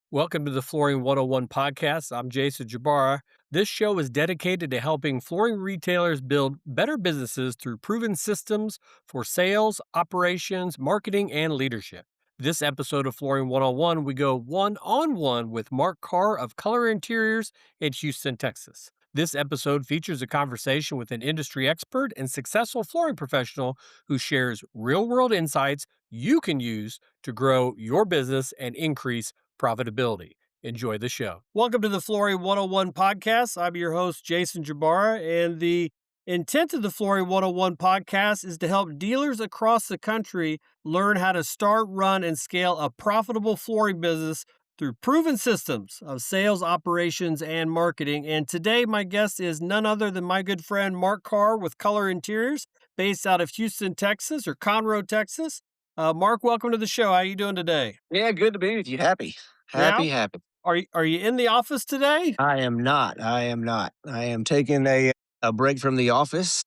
Welcome to the Flooring 101 podcast. I'm Jason Jabara. This show is dedicated to helping flooring retailers build better businesses through proven systems for sales, operations, marketing, and leadership. This episode of Flooring 101, we go one on one with Mark Carr of Color Interiors in Houston, Texas. This episode features a conversation with an industry expert and successful flooring professional who shares real world insights you can use to grow your business and increase profitability. Enjoy the show. Welcome to the Flooring 101 podcast. I'm your host, Jason Jabara, and the intent of the Flooring 101 podcast is to help dealers across the country learn how to start, run, and scale a profitable flooring business through proven systems of sales, operations, and marketing. And today, my guest is none other than my good friend Mark Carr with Color Interiors, based out of Houston, Texas, or Conroe, Texas. Mark, welcome to the show. How are you doing today? Yeah, good to be with you. Happy. Yeah. Happy. Are you in the office today? I am not. I am not. I am taking a break from the office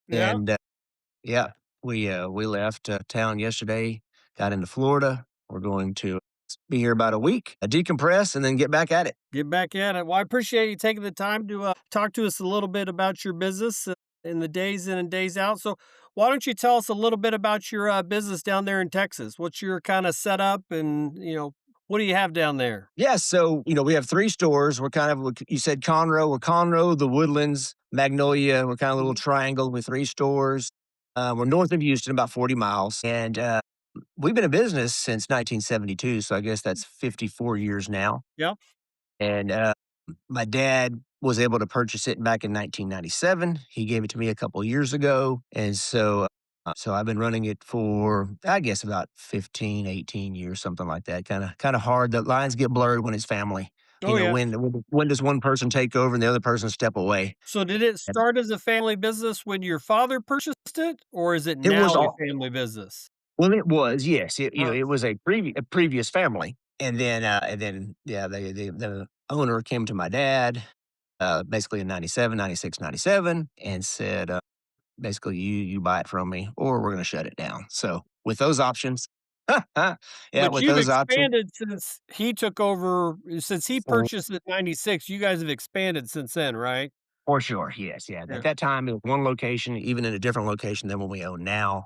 Yeah. and yeah, we left town yesterday, got into Florida. We're going to be here about a week, decompress and then get back at it. Get back at it. Well, I appreciate you taking the time to talk to us a little bit about your business in the days in and days out. So, why don't you tell us a little bit about your business down there in Texas? What's your kind of setup, and what do you have down there? Yeah, so we have 3 stores. We're kind of you said Conroe, we're Conroe, the Woodlands, Magnolia. We're kind of a little Mhm. triangle with 3 stores. We're north of Houston, about 40 miles, and we've been in business since 1972, so I guess that's 54 years now. Yeah. And my dad was able to purchase it back in 1997. He gave it to me a couple years ago, and so I've been running it for I guess about 15, 18 years, something like that. Kind of hard. The lines get blurred when it's family. Oh yeah. When does one person take over and the other person step away? So, did it start as a family business when your father purchased it, or is it It was now a all family business? well, it was yes. Huh. It was a previous family, and then yeah, the owner came to my dad basically in 97, 96, 97, and said, basically, you buy it from me or we're going to shut it down. So with those options, yeah, But with you've those options, expanded since he took over since he for, purchased in '96, you guys have expanded since then, right? for sure. Yes. Yeah. At Yeah. that time, it was one location, even in a different location than what we own now.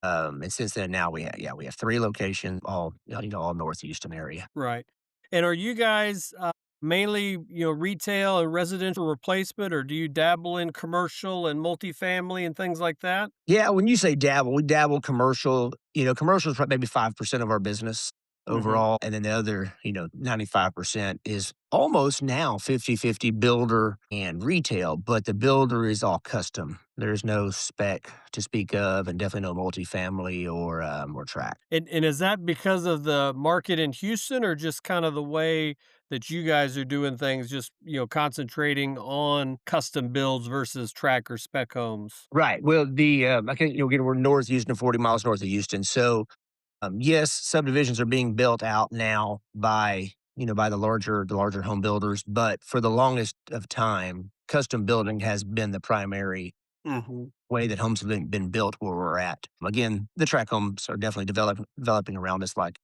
And since then, now we have 3 locations, all, all North Houston area. Right. And are you guys, mainly, retail and residential replacement, or do you dabble in commercial and multifamily and things like that? Yeah, when you say dabble, we dabble commercial. Commercial is maybe 5% of our business Mhm. overall. And then the other, 95% is almost now 50-50 builder and retail, but the builder is all custom. There's no spec to speak of, and definitely no multifamily or track. And is that because of the market in Houston, or just kind of the way that you guys are doing things, just, concentrating on custom builds versus track or spec homes? Right. Well, again, we're north Houston, 40 miles north of Houston. So yes, subdivisions are being built out now by the larger home builders, but for the longest of time, custom building has been the primary Mhm. way that homes have been built where we're at. Again, the tract homes are definitely developing around us like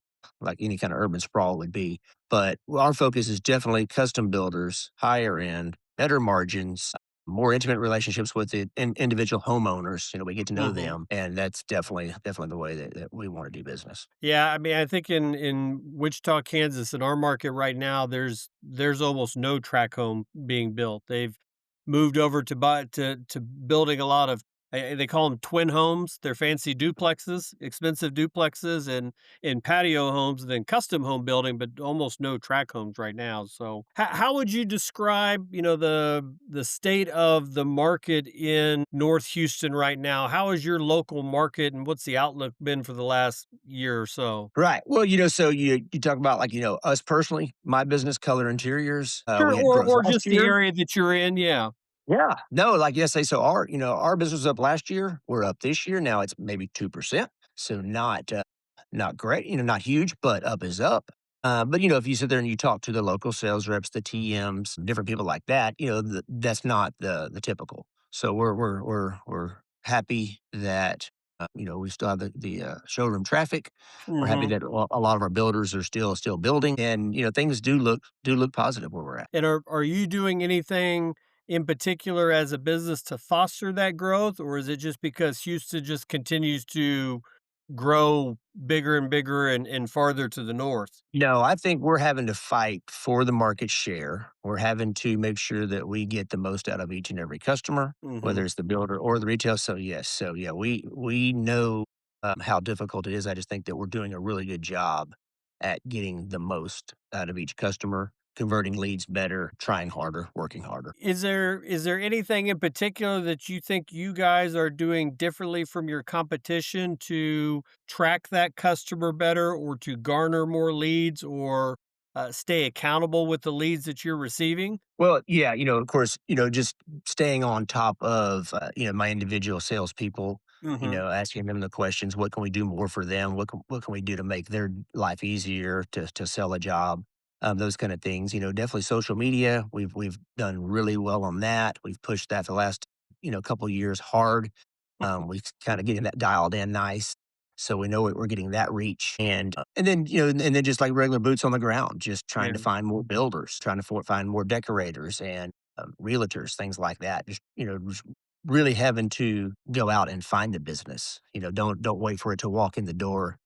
any kind of urban sprawl would be. But our focus is definitely custom builders, higher end, better margins, more intimate relationships with the individual homeowners. We get to know Mhm. them, and that's definitely the way that we want to do business. Yeah, I mean, I think in Wichita, Kansas, in our market right now, there's almost no track home being built. They've moved over to building a lot of they call them twin homes. They're fancy duplexes, expensive duplexes, and in patio homes, and then custom home building, but almost no track homes right now. So, how would you describe, the state of the market in North Houston right now? How is your local market, and what's the outlook been for the last year or so? Right. Well, so you talk about like us personally, my business, Color Interiors. Sure, We had or growth or last just the year. area that you're in, yeah. Yeah. No, like yesterday. So our business was up last year. We're up this year. Now it's maybe 2%. So not great, not huge, but up is up. But if you sit there and you talk to the local sales reps, the TMs, different people like that, that's not the typical. So we're happy that We still have the showroom traffic. We're happy Mhm. that a lot of our builders are still building, and things do look positive where we're at. And are you doing anything in particular as a business to foster that growth, or is it just because Houston just continues to grow bigger and bigger and farther to the north? No, I think we're having to fight for the market share. We're having to make sure that we get the most out of each and every customer, whether Mhm. it's the builder or the retail. So yes, so yeah, we know how difficult it is. I just think that we're doing a really good job at getting the most out of each customer, converting leads better, trying harder, working harder. Is there anything in particular that you think you guys are doing differently from your competition to track that customer better or to garner more leads or, stay accountable with the leads that you're receiving? Well, yeah, of course, just staying on top of, my individual salespeople, Mhm. asking them the questions. What can we do more for them? What can we do to make their life easier to sell a job? Those kind of things. Definitely social media. We've done really well on that. We've pushed that the last couple years hard. We've kind of getting that dialed in nice. So we know we're getting that reach, and then just like regular boots on the ground, just trying Yeah. to find more builders, trying to find more decorators and realtors, things like that. Just really having to go out and find the business. Don't wait for it to walk in the door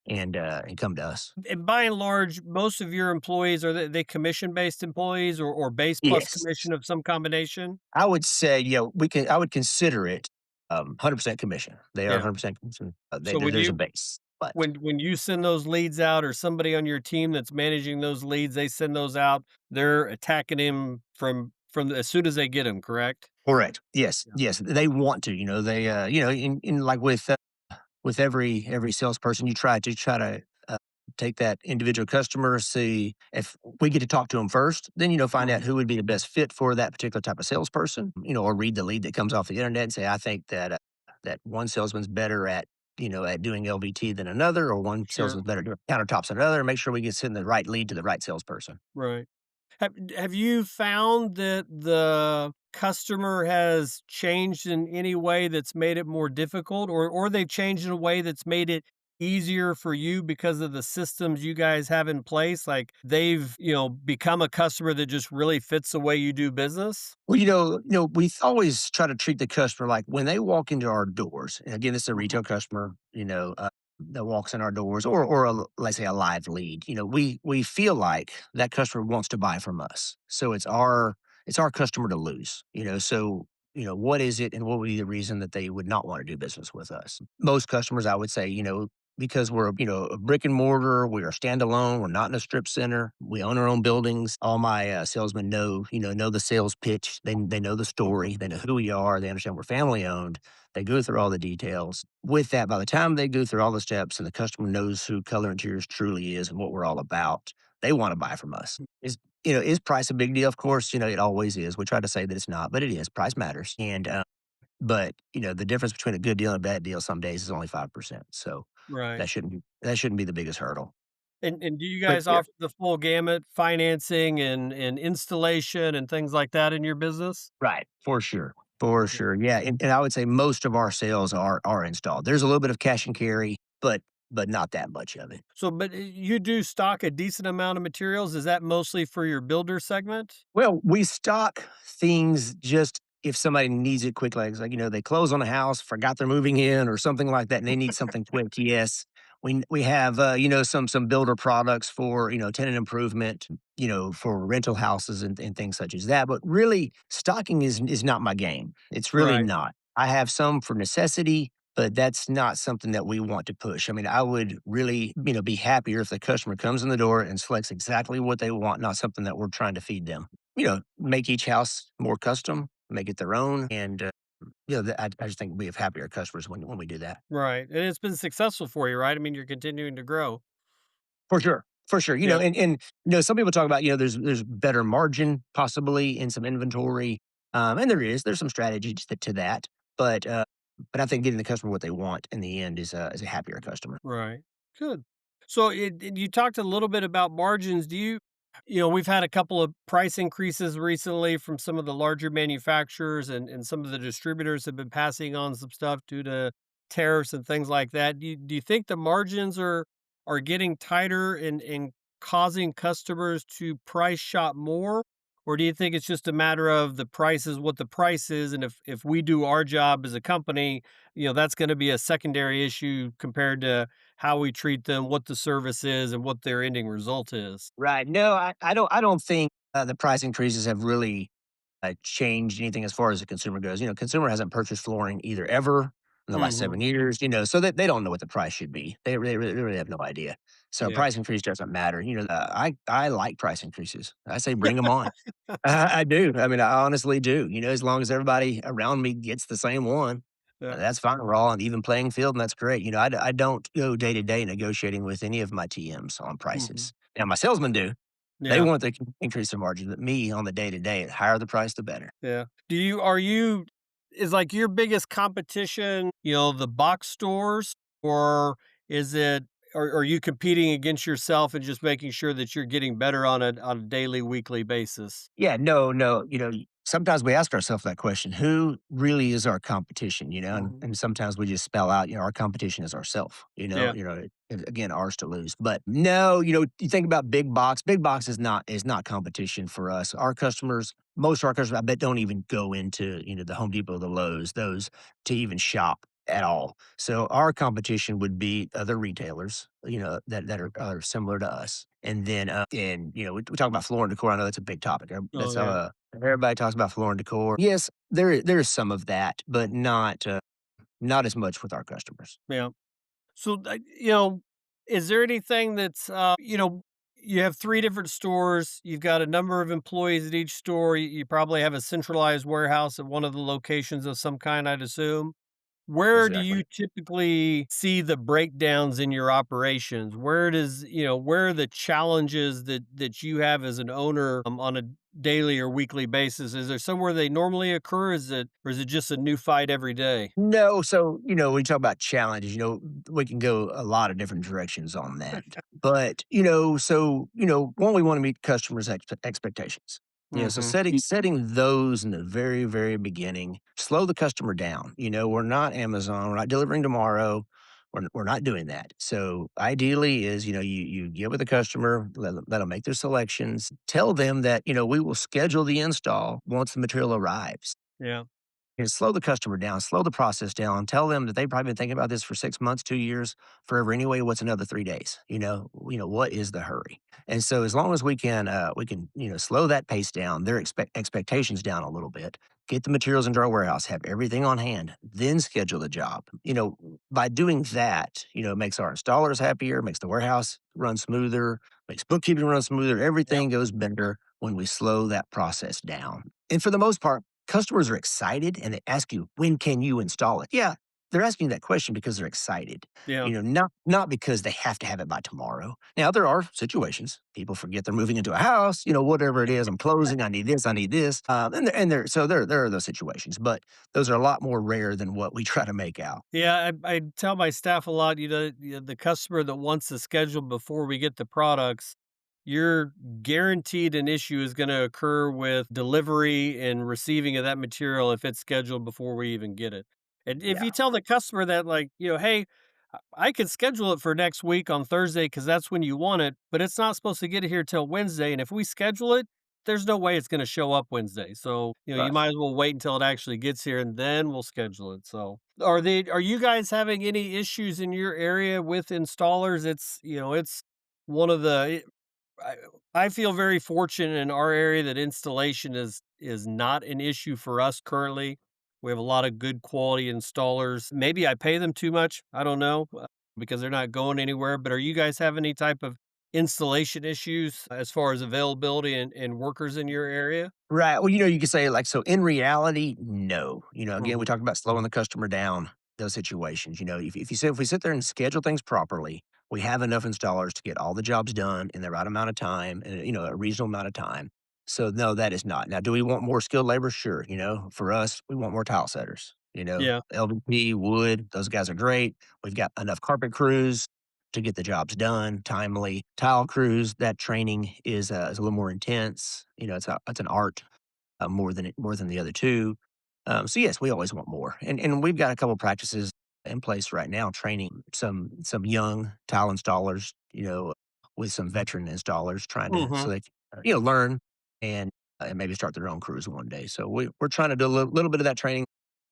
and come to us. And by and large, most of your employees, are they commission-based employees or base plus Yes, commission of some combination? I would say I would consider it 100% commission. They are Yeah. 100% commission. So when There's a you base, but when you send those leads out or somebody on your team that's managing those leads, they send those out, they're attacking him from as soon as they get him, correct? correct. Yes, Yeah. yes, they want to. They in like with every salesperson, you try to take that individual customer, see if we get to talk to them first, then find out Mhm. who would be the best fit for that particular type of salesperson, or read the lead that comes off the internet and say, I think that one salesman's better at doing LVT than another, or one Sure. salesman's better doing countertops than another. Make sure we get send the right lead to the right salesperson. Right. Have you found that the customer has changed in any way that's made it more difficult, or they've changed in a way that's made it easier for you because of the systems you guys have in place? Like they've, become a customer that just really fits the way you do business? Well, we always try to treat the customer like when they walk into our doors. And again, it's a Mhm. retail customer, that walks in our doors, or let's say a live lead. We feel like that customer wants to buy from us, so it's our customer to lose. So what is it, and what would be the reason that they would not want to do business with us? Most customers, I would say, because we're a brick and mortar, we are standalone, we're not in a strip center, we own our own buildings. All my salesmen know the sales pitch, they know the story, they know who we are, they understand we're family owned, they go through all the details. With that, by the time they go through all the steps and the customer knows who Color Interiors truly is and what we're all about, they want to buy from us. Is price a big deal? Of course, it always is. We try to say that it's not, but it is. Price matters, but, the difference between a good deal and a bad deal some days is only 5%. So Right. that shouldn't be the biggest hurdle. And do you But guys yeah, offer the full gamut, financing and installation and things like that in your business? right. For sure. For Yeah. sure. Yeah. And I would say most of our sales are installed. There's a little bit of cash and carry, but not that much of it. So, but you do stock a decent amount of materials. Is that mostly for your builder segment? Well, we stock things just if somebody needs it quick, like they close on a house, forgot they're moving in or something like that, and they need something quick. Yes, we have some builder products for tenant improvement, for rental houses and things such as that. But really, stocking is not my game. It's really Right. not. I have some for necessity, but that's not something that we want to push. I mean, I would really, be happier if the customer comes in the door and selects exactly what they want, not something that we're trying to feed them. Make each house more custom, make it their own, and I just think we have happier customers when we do that. Right. And it's been successful for you, right? I mean, you're continuing to grow. For sure, for sure. Yeah. And some people talk about there's better margin possibly in some inventory, and there's some strategies to that, but I think getting the customer what they want in the end is a happier customer. Right. Good. So you talked a little bit about margins. We've had a couple of price increases recently from some of the larger manufacturers and some of the distributors have been passing on some stuff due to tariffs and things like that, do you think the margins are getting tighter and causing customers to price shop more? Or do you think it's just a matter of the price is what the price is, and if we do our job as a company, that's gonna be a secondary issue compared to how we treat them, what the service is, and what their ending result is? Right. No, I don't think, the price increases have really, changed anything as far as the consumer goes. Consumer hasn't purchased flooring either ever in the last Mhm. 7 years, so that they don't know what the price should be. They really have no idea. So a Yeah. price increase doesn't matter. I like price increases. I say bring them on. I do. I mean, I honestly do. As long as everybody around me gets the same one, Yeah. that's fine. We're all on even playing field, and that's great. I don't go day to day negotiating with any of my TMs on Mhm. prices. Now, my salesmen do. They Yeah. want to increase their margin, but me on the day to day, the higher the price, the better. Yeah. Do you are you is like your biggest competition, the box stores, or is it are you competing against yourself and just making sure that you're getting better on a daily, weekly basis? Yeah, no, no. Sometimes we ask ourselves that question: Who really is our competition? And, Mhm. and sometimes we just spell out, our competition is ourself. Yeah. Again, ours to lose. But no, you think about big box. Big box is not competition for us. Our customers, most of our customers, I bet, don't even go into the Home Depot, the Lowe's, those to even shop at all. So our competition would be other retailers, that are similar to us. And then, we talk about floor and decor. I know that's a big topic. Oh, That's yeah. everybody talks about floor and decor. Yes, there is some of that, but not as much with our customers. Yeah. So, is there anything that's, you have 3 different stores, you've got a number of employees at each store, you probably have a centralized warehouse at one of the locations of some kind, I'd assume. Where do you Exactly. typically see the breakdowns in your operations? Where are the challenges that you have as an owner, on a daily or weekly basis? Is there somewhere they normally occur? Or is it just a new fight every day? No, so, when you talk about challenges, we can go a lot of different directions on that. But, one, we want to meet customers' expectations. So Mhm. setting those in the very, very beginning, slow the customer down. We're not Amazon, we're not delivering tomorrow. We're not doing that. So ideally is, you get with the customer, let them make their selections, tell them that, we will schedule the install once the material arrives. Yeah. Slow the customer down, slow the process down. Tell them that they've probably been thinking about this for 6 months, 2 years, forever anyway. What's another 3 days? What is the hurry? And so, as long as we can slow that pace down, their expectations down a little bit. Get the materials into our warehouse, have everything on hand, then schedule the job. By doing that, it makes our installers happier, makes the warehouse run smoother, makes bookkeeping run smoother. Yep. Everything goes better when we slow that process down. And for the most part, customers are excited and they ask you, "When can you install it?" Yeah, they're asking that question because they're excited, Yeah. not because they have to have it by tomorrow. Now, there are situations people forget they're moving into a house, whatever it is. I'm closing. I need this. I need this. And there are those situations, but those are a lot more rare than what we try to make out. Yeah, I tell my staff a lot, the customer that wants to schedule before we get the products, you're guaranteed an issue is gonna occur with delivery and receiving of that material if it's scheduled before we even get it. And if you Yeah, tell the customer that, like, "Hey, I can schedule it for next week on Thursday because that's when you want it, but it's not supposed to get here till Wednesday, and if we schedule it, there's no way it's gonna show up Wednesday. So, you right. might as well wait until it actually gets here, and then we'll schedule it." So, are you guys having any issues in your area with installers? It's one of the I I feel very fortunate in our area that installation is not an issue for us currently. We have a lot of good quality installers. Maybe I pay them too much. I don't know, because they're not going anywhere. But are you guys have any type of installation issues as far as availability and workers in your area? Right. Well, you could say, like, so in reality, no. Again, we Mhm. talked about slowing the customer down, those situations. If we sit there and schedule things properly, we have enough installers to get all the jobs done in the right amount of time and, a reasonable amount of time. So no, that is not. Now, do we want more skilled labor? Sure. For us, we want more tile setters, Yeah. LVP, wood, those guys are great. We've got enough carpet crews to get the jobs done timely. Tile crews, that training is a little more intense. It's an art, more than the other two. So yes, we always want more, and we've got a couple practices. in place right now, training some young tile installers, with some veteran installers trying to so Mhm. they can, learn and and maybe start their own crews one day. So we're trying to do a little bit of that training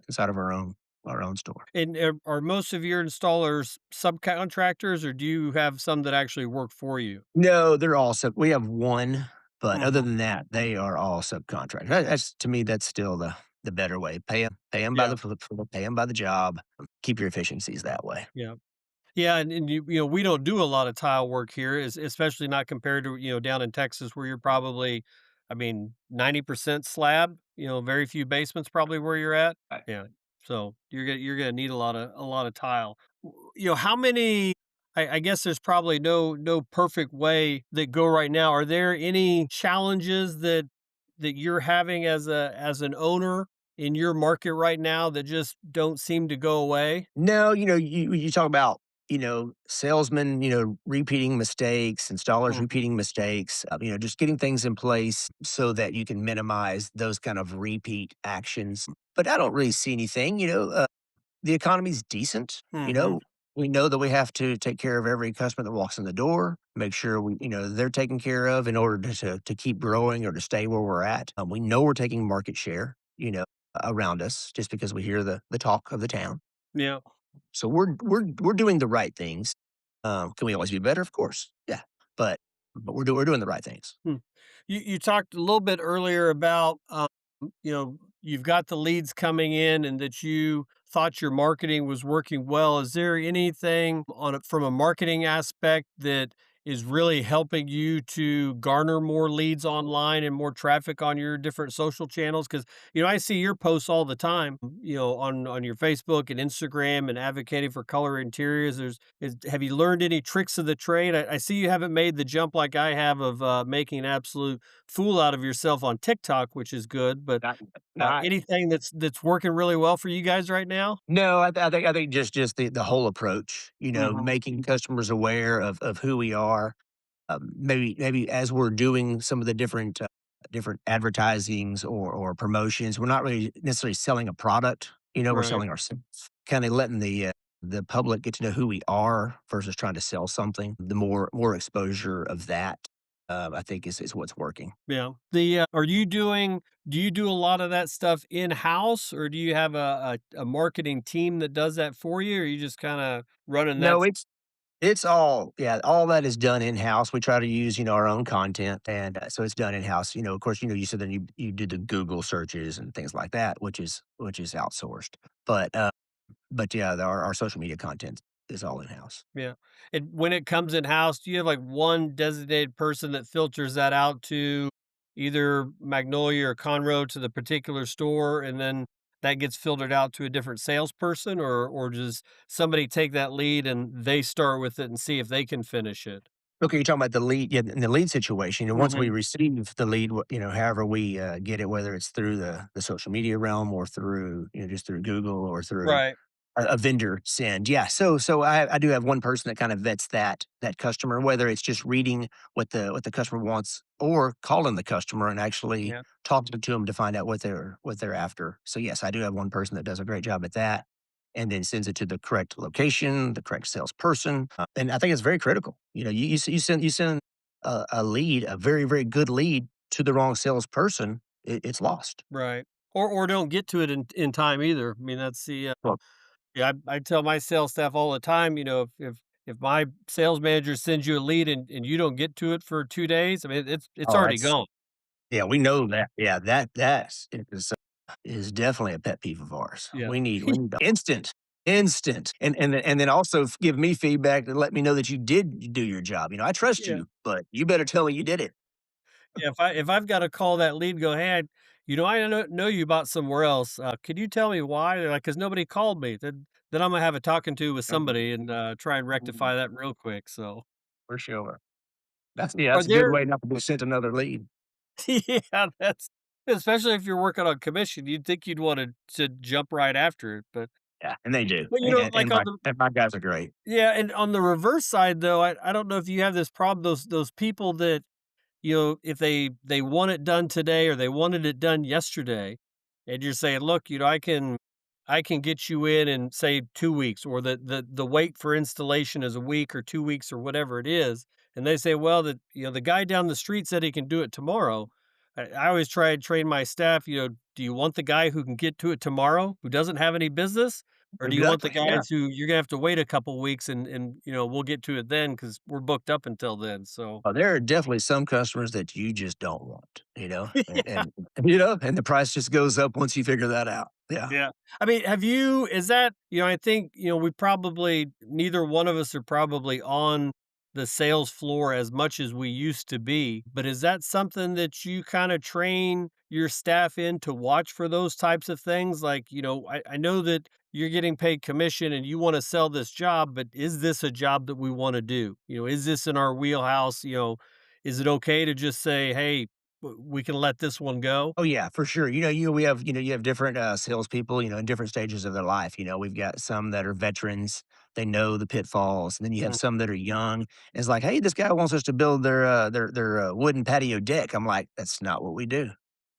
inside of our own store. And are most of your installers subcontractors, or do you have some that actually work for you? No, they're all we have one, but other Mhm. than that, they are all subcontractors. That's to me, that's still the better way. Pay them by Yeah, pay them by the job. Keep your efficiencies that way. yeah. Yeah, and we don't do a lot of tile work here, especially not compared to, down in Texas where you're probably, I mean, 90% slab, very few basements probably where you're at. Right. Yeah. So you're gonna need a lot of tile. How many I guess there's probably no perfect way that go right now. Are there any challenges that you're having as an owner in your market right now that just don't seem to go away? No, you talk about, salesmen, repeating mistakes, installers Mhm. repeating mistakes, just getting things in place so that you can minimize those kind of repeat actions. But I don't really see anything, the economy's decent, Mhm. we know that we have to take care of every customer that walks in the door, make sure they're taken care of in order to keep growing or to stay where we're at. We know we're taking market share, around us just because we hear the talk of the town. Yeah. So we're doing the right things. Can we always be better? Of course, yeah. But we're doing the right things. Hmm. You talked a little bit earlier about, you've got the leads coming in and that you thought your marketing was working well. Is there anything from a marketing aspect that is really helping you to garner more leads online and more traffic on your different social channels? Because I see your posts all the time, on your Facebook and Instagram and advocating for color interiors. Have you learned any tricks of the trade? I see you haven't made the jump like I have of making an absolute fool out of yourself on TikTok, which is good. But Not, not. anything that's working really well for you guys right now? No, I think just the whole approach. Mhm. Making customers aware of who we are. Maybe as we're doing some of the different advertisings or promotions, we're not really necessarily selling a product. We're Right. selling ourselves. Kind of letting the public get to know who we are versus trying to sell something. The more exposure of that, I think is what's working. Yeah. Do you do a lot of that stuff in-house, or do you have a marketing team that does that for you, or are you just kinda running that? No, it's all that is done in-house. We try to use, our own content, and, so it's done in-house. Of course, you said that you do the Google searches and things like that, which is outsourced. But yeah, our social media content is all in-house. Yeah. And when it comes in-house, do you have, like, one designated person that filters that out to either Magnolia or Conroe to the particular store, and then that gets filtered out to a different salesperson, or does somebody take that lead and they start with it and see if they can finish it? Okay, you're talking about the lead, yeah, in the lead situation, and once we Mhm. receive the lead, however we, get it, whether it's through the social media realm or through, just through Google or through Right. a vendor send. Yeah. So I do have one person that kind of vets that customer, whether it's just reading what the customer wants or calling the customer and actually Yeah. talking to them to find out what they're after. So yes, I do have one person that does a great job at that and then sends it to the correct location, the correct salesperson. And I think it's very critical. You send a lead, a very, very good lead to the wrong salesperson, it's lost. Right. Or don't get to it in time either. I mean, that's Well, yeah, I tell my sales staff all the time, if my sales manager sends you a lead and you don't get to it for 2 days, I mean, it's oh, already that's gone. Yeah, we know that. Yeah, that is definitely a pet peeve of ours. Yeah. We need instant, and then also give me feedback and let me know that you did do your job. I trust Yeah. you, but you better tell me you did it. Yeah, if I've gotta call that lead and go, "Hey, I know you bought somewhere else, could you tell me why?" They're like, "'Cause nobody called me." Then Imma have a talking to with somebody and, try and rectify that real quick, so For sure. Yeah, are that's a good there way not to be sent another lead. Yeah, that's especially if you're working on commission, you'd think you'd wanna to jump right after it, Yeah, and they do, but, and and like, my and my guys are great. yeah, and on the reverse side, though, I don't know if you have this problem, those people that, if they want it done today or they wanted it done yesterday, and you're saying, "Look, I can I can get you in say 2 weeks, or the wait for installation is a week or 2 weeks or whatever it is, and they say, "Well, the guy down the street said he can do it tomorrow." I always try to train my staff, "Do you want the guy who can get to it tomorrow, who doesn't have any business? Or do you want the Exactly. Yeah. guys who you're gonna have to wait a couple weeks and we'll get to it then because 'cause we're booked up until then." So Oh, there are definitely some customers that you just don't want, yeah. and the price just goes up once you figure that out. Yeah. Yeah. I mean, have you is that I think, we probably neither one of us are probably on the sales floor as much as we used to be, but is that something that you kinda train your staff in to watch for those types of things? Like, I know that you're getting paid commission and you wanna sell this job, but is this a job that we wanna do? Is this in our wheelhouse? Is it okay to just say, "Hey, we can let this one go?" Oh yeah, for sure. You have different salespeople, in different stages of their life. We've got some that are veterans; they know the pitfalls. And then you have Mm, some that are young. And it's like, hey, this guy wants us to build their wooden patio deck. I'm like, that's not what we do.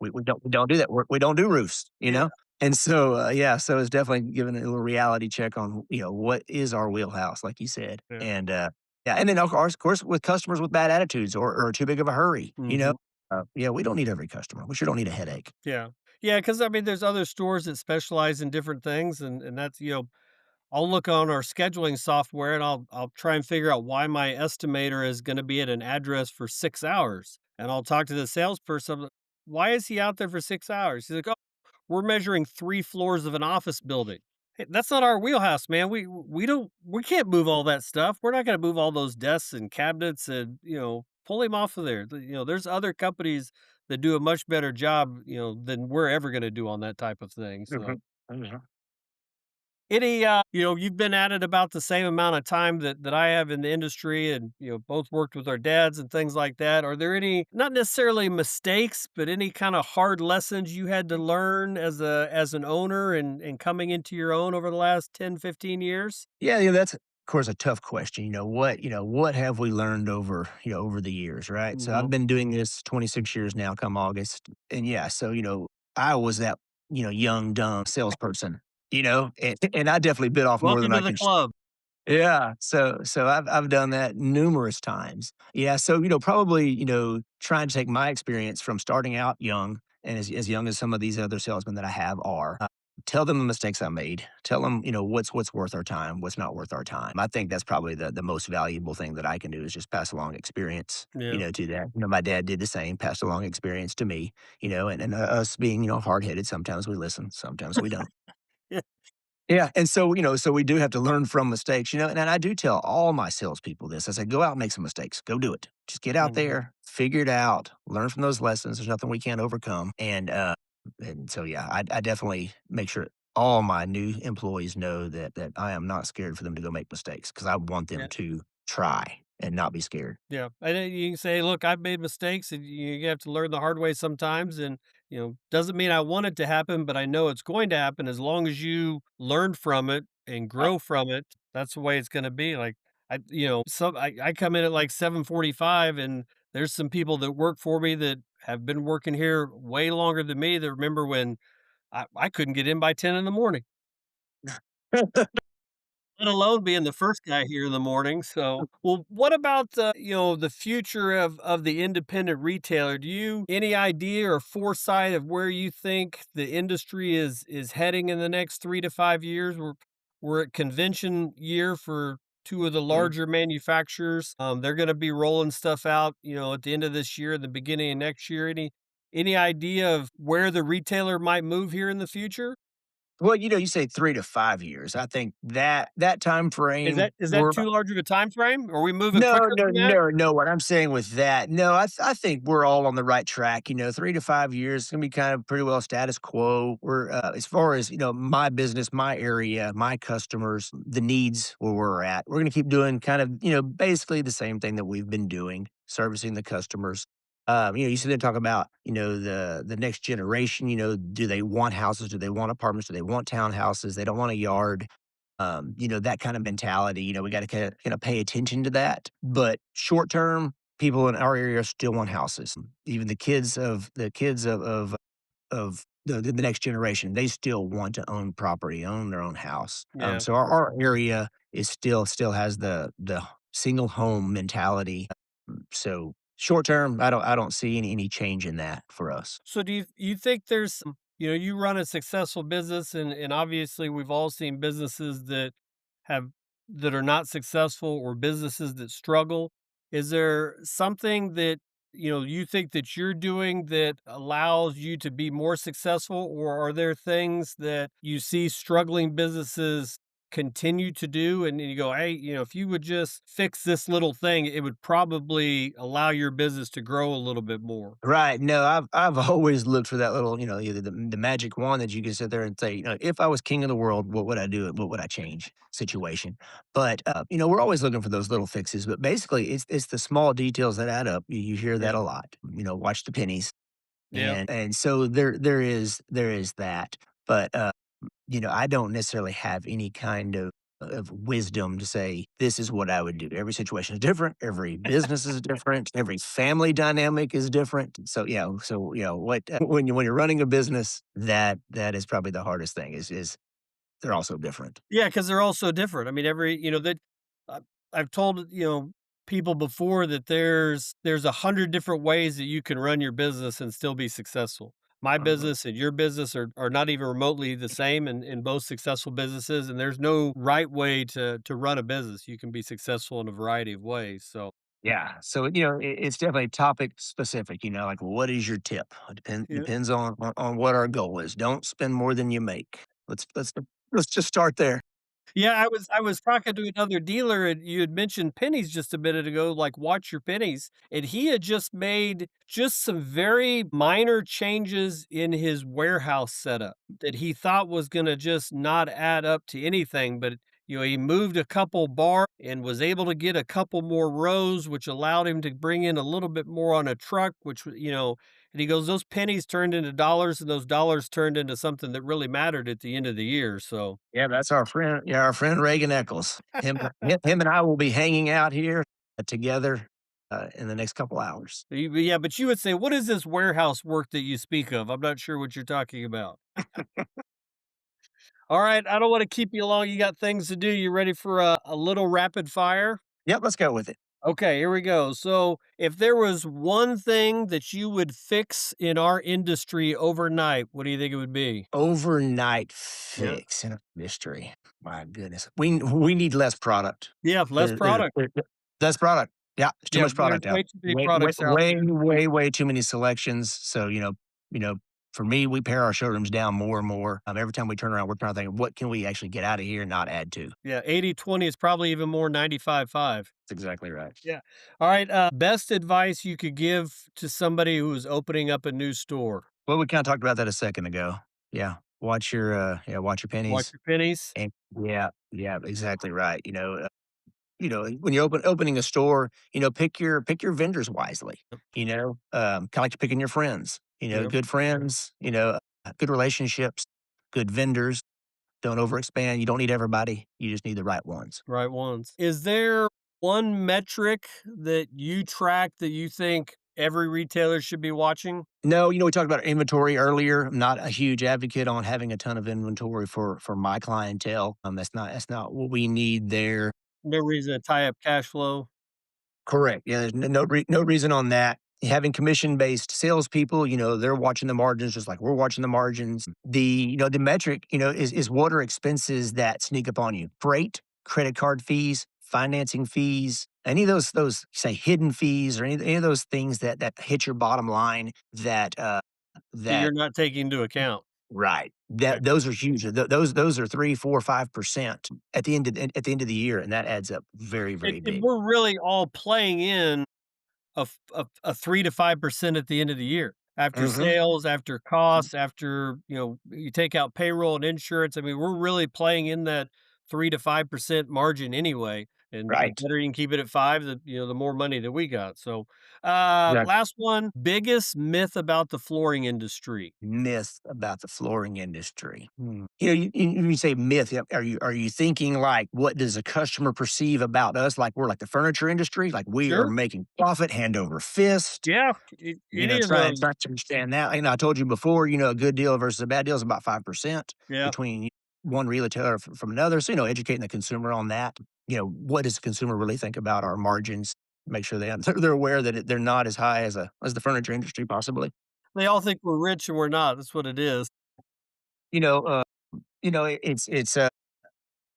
We don't do that. We don't do roofs. yeah, And so yeah, so it's definitely giving a little reality check on what is our wheelhouse, like you said, yeah. and yeah, and then of course with customers with bad attitudes or too big of a hurry. Mhm. Yeah, we don't need every customer. We sure don't need a headache. Yeah. Yeah, because I mean, there's other stores that specialize in different things, and that's, I'll look on our scheduling software, and I'll try and figure out why my estimator is gonna be at an address for 6 hours, and I'll talk to the salesperson, "Why is he out there for 6 hours?" He's like, "Oh, we're measuring 3 floors of an office building." Hey, that's not our wheelhouse, man. We can't move all that stuff. We're not gonna move all those desks and cabinets and, pull him off of there. There's other companies that do a much better job, than we're ever gonna do on that type of thing, so Mhm, mhm. you've been at it about the same amount of time that I have in the industry and, both worked with our dads and things like that. Are there any, not necessarily mistakes, but any kind of hard lessons you had to learn as an owner and coming into your own over the last 10, 15 years? Yeah, that's of course a tough question. What have we learned over the years, right? So I've Mhm. been doing this 26 years now, come August. And yeah, so I was that, young, dumb salesperson, and I definitely bit off more Welcome than to I the can. club. Yeah, so I've done that numerous times. Yeah, so, probably, trying to take my experience from starting out young and as young as some of these other salesmen that I have are, tell them the mistakes I made. Tell them, what's worth our time, what's not worth our time. I think that's probably the most valuable thing that I can do is just pass along experience, Yeah. to that. My dad did the same, passed along experience to me, and us being, hard-headed, sometimes we listen, sometimes we don't. Yeah. Yeah, and so, so we do have to learn from mistakes, and I do tell all my salespeople this. I say, "Go out and make some mistakes. Go do it. Just get out Mhm. there, figure it out, learn from those lessons. There's nothing we can't overcome." And so, yeah, I definitely make sure all my new employees know that I am not scared for them to go make mistakes because I want them Yeah. to try and not be scared. Yeah, and then you can say, "Look, I've made mistakes, and you have to learn the hard way sometimes." And doesn't mean I want it to happen, but I know it's going to happen as long as you learn from it and Right. grow from it. That's the way it's going to be. Like I come in at like 7:45, and there's some people that work for me that have been working here way longer than me. That remember when I couldn't get in by 10 in the morning. Let alone being the first guy here in the morning, so well, what about, the future of the independent retailer? Do you any idea or foresight of where you think the industry is heading in the next 3 to 5 years? We're at convention year for 2 of the Mhm. larger manufacturers. They're gonna be rolling stuff out, at the end of this year, the beginning of next year. Any idea of where the retailer might move here in the future? Well, you say 3 to 5 years. I think that time Is frame, that we're too large of a time frame? Are we moving No, quicker no, than that? no, no, what I'm saying with that, no, I think we're all on the right track, 3 to 5 years, it's gonna be kind of pretty well status quo. We're, as far as, my business, my area, my customers, the needs where we're at, we're gonna keep doing kind of, basically the same thing that we've been doing, servicing the customers. You sit there and talk about, the next generation, do they want houses? Do they want apartments? Do they want townhouses? They don't want a yard. That kind of mentality, we got to kind of pay attention to that. But short term, people in our area still want houses. Even the kids of the next generation, they still want to own property, own their own house. Yeah. So our area is still has the single home mentality. So short term, I don't see any change in that for us. So do you think there's you run a successful business, and obviously we've all seen businesses have that are not successful, or businesses that struggle. Is there something that you think that you're doing that allows you to be more successful, or are there things that you see struggling businesses continue to do, and you go, hey, if you would just fix this little thing, it would probably allow your business to grow a little bit more? Right. No, I've always looked for that little, either the magic wand that you can sit there and say, if I was king of the world, what would I do? What would I change situation? But we're always looking for those little fixes. But basically, it's the small details that add up. You hear that Yeah. a lot. Watch the pennies, Yeah. and so there is that. But I don't necessarily have any kind of wisdom to say this is what I would do. Every situation is different. Every business is different. Every family dynamic is different. So what when you're running a business, that is probably the hardest thing. Is they're also different. Yeah, because 'cause they're all so different. I mean, that uh, I've told, people before that there's 100 different ways that you can run your business and still be successful. My Mhm. business and your business are not even remotely the same, in both successful businesses, and there's no right way to run a business. You can be successful in a variety of ways, so Yeah. So it's definitely topic specific. Like what is your tip? It yeah. depends on what our goal is. Don't spend more than you make. Let's just start there. Yeah, I was talking to another dealer, and you had mentioned pennies just a minute ago, like watch your pennies. And he had just made just some very minor changes in his warehouse setup that he thought was gonna just not add up to anything. But he moved a couple bar and was able to get a couple more rows, which allowed him to bring in a little bit more on a truck, and he goes, those pennies turned into dollars, and those dollars turned into something that really mattered at the end of the year. So Yeah, that's our friend. Yeah, our friend Reagan Eccles. Him and I will be hanging out here together in the next couple hours. Yeah, but you would say, "What is this warehouse work that you speak of?" I'm not sure what you're talking about. All right, I don't wanna keep you long, you got things to do. You ready for a little rapid fire? Yep, let's go with it. Okay, here we go. So, if there was one thing that you would fix in our industry overnight, what do you think it would be? Overnight Yeah. fix in a mystery. My goodness, we need less product. Yeah, less There, there, product. there- there- less product. Yeah, there's too Yeah, much there's product out. way too many Way, way, products out way, there. way, way too many selections. So you know, for me, we pare our showrooms down more and more. Every time we turn around, we're trying to think, what can we actually get out of here and not add to? Yeah, 80/20 is probably even more 95/5. That's exactly right. Yeah. All right, best advice you could give to somebody who is opening up a new store? Well, we kinda talked about that a second ago. Yeah. Watch your Watch pennies. your pennies. And yeah, exactly right. When you're opening a store, pick your vendors wisely. Kinda like you're picking your friends. Yep. Good friends, good relationships, good vendors. Don't overexpand. You don't need everybody. You just need the right ones. Right ones. Is there one metric that you track that you think every retailer should be watching? No, we talked about inventory earlier. I'm not a huge advocate on having a ton of inventory for my clientele. That's not what we need there. No reason to tie up cash flow. Correct. Yeah, there's no reason on that. Having commission-based salespeople, they're watching the margins just like we're watching the margins. The metric, is what are expenses that sneak up on you? Freight, credit card fees, financing fees, any of those say hidden fees or any of those things that hit your bottom line That that you're not taking into account. right. Right. Those are huge. Those are 3, 4, 5% at the end of the year, and that adds up very, And very and big. we're really all playing in a 3 to 5% at the end of the year. After Mhm. sales, after costs, after, you take out payroll and insurance. I mean, we're really playing in that 3 to 5% margin anyway. and the Right. better you can keep it at 5, the more money that we got. So, Exactly. last one, biggest myth about the flooring industry. Myth about the flooring industry. You know, you say myth. Yeah, are you thinking like what does a customer perceive about us? Like we're like the furniture industry, like we are Sure. making profit hand over fist. Yeah, it is Try a and try to understand that. I told you before, a good deal versus a bad deal is about 5% yeah. between one retailer from another. So, educating the consumer on that. What does the consumer really think about our margins? Make sure they're aware that they're not as high as the furniture industry possibly. They all think we're rich and we're not. That's what it is. You know, uh, it's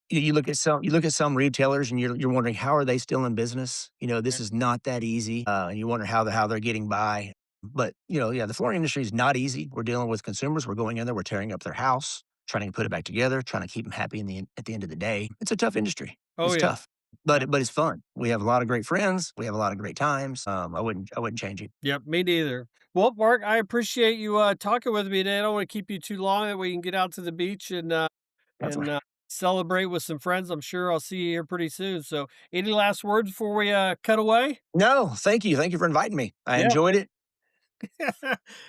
you look at some retailers and you're wondering how are they still in business. This is not that easy, and you wonder how they're getting by. But yeah, the flooring industry is not easy. We're dealing with consumers. We're going in there. We're tearing up their house, trying to put it back together, trying to keep them happy at the end of the day. It's a tough industry. Oh, It's yeah. tough, Yeah. but it's fun. We have a lot of great friends. We have a lot of great times. I wouldn't change it. Yep, me neither. Well, Mark, I appreciate you, talking with me today. I don't wanna keep you too long, that way you can get out to the beach That's and, celebrate with some friends. I'm sure I'll see you here pretty soon. So, any last words before we, cut away? No, thank you. Thank you for inviting me. I Yeah. enjoyed it.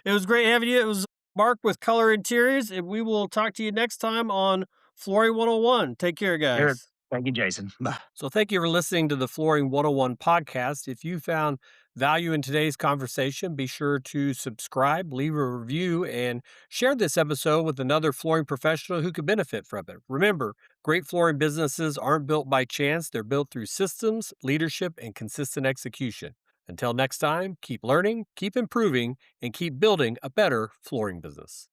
It was great having you. It was Mark with Color Interiors, and we will talk to you next time on Flooring 101. Take care, Sure. guys. Thank you, Jason. Bye. So, thank you for listening to the Flooring 101 podcast. If you found value in today's conversation, be sure to subscribe, leave a review, and share this episode with another flooring professional who could benefit from it. Remember, great flooring businesses aren't built by chance, they're built through systems, leadership, and consistent execution. Until next time, keep learning, keep improving, and keep building a better flooring business.